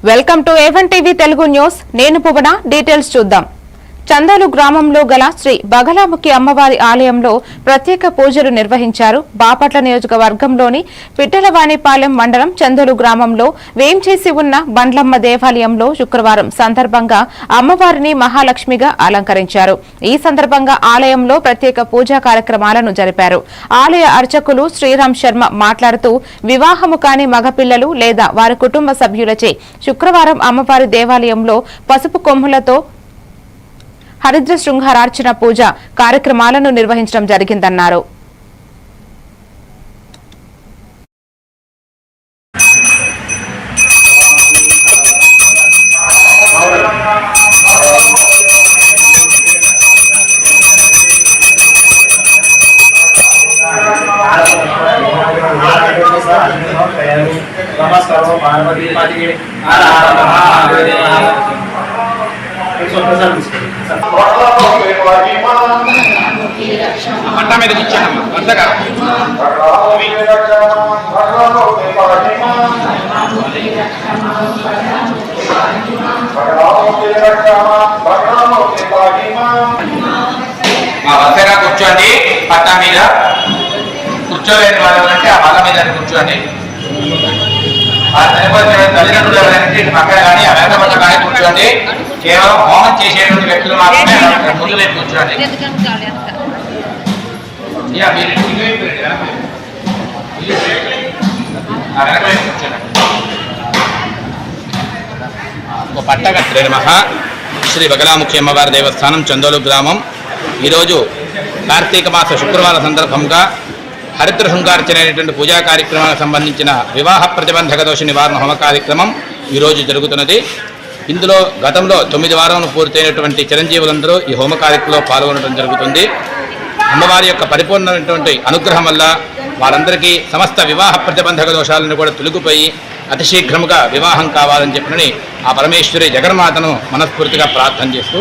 Welcome to A1 TV Telugu news. నేను పువన. Details చూద్దాం. చందాలు గ్రామంలో గల శ్రీ బగలాముఖి అమ్మవారి ఆలయంలో ప్రత్యేక పూజలు నిర్వహించారు. బాపట్ల నియోజకవర్గంలోని పిట్టలవానిపాలెం మండలం చందోలు గ్రామంలో వేంచేసి ఉన్న బండ్లమ్మ దేవాలయంలో శుక్రవారం సందర్భంగా అమ్మవారిని మహాలక్ష్మిగా అలంకరించారు. ఈ సందర్భంగా ఆలయంలో ప్రత్యేక పూజా కార్యక్రమాలను జరిపారు. ఆలయ అర్చకులు శ్రీరామ్ శర్మ మాట్లాడుతూ వివాహము కాని మగపిల్లలు లేదా వారి కుటుంబ సభ్యులచే శుక్రవారం అమ్మవారి దేవాలయంలో పసుపు కొమ్ములతో హరిద్ర శృంగారార్చన పూజ కార్యక్రమాలను నిర్వహించడం జరిగిందన్నారు. పట్టా మీద కూర్చోండి వద్దగా వద్దగా కూర్చోండి. పట్టా మీద కూర్చోలేని వాళ్ళంటే ఆ బల్ల మీద కూర్చోండి. ఆ తల్లిదండ్రులు ఎవరైనా పక్కన కానీ ఆ వెనకబడ్డ కానీ కూర్చోండి. కేవలం హోమం చేసేటువంటి వ్యక్తులు మాత్రమే ముందు వైపు కూర్చోండి. పట్టగట్టే నమః. శ్రీ బగలాముఖి అమ్మవారి దేవస్థానం చందోలు గ్రామం. ఈరోజు కార్తీక మాస శుక్రవారం సందర్భంగా హరిద్ర శృంగార్చన అనేటువంటి పూజా కార్యక్రమానికి సంబంధించిన వివాహ ప్రతిబంధక దోష నివారణ హోమ కార్యక్రమం ఈరోజు జరుగుతున్నది. ఇందులో గతంలో 9 వారాలు పూర్తయినటువంటి చిరంజీవులందరూ ఈ హోమ కార్యక్రమంలో పాల్గొనడం జరుగుతుంది. అమ్మవారి యొక్క పరిపూర్ణమైనటువంటి అనుగ్రహం వల్ల వారందరికీ సమస్త వివాహ ప్రతిబంధక దోషాలను కూడా తొలగిపోయి అతి శీఘ్రముగా వివాహం కావాలని చెప్పినని ఆ పరమేశ్వరి జగన్మాతను మనస్ఫూర్తిగా ప్రార్థన చేస్తూ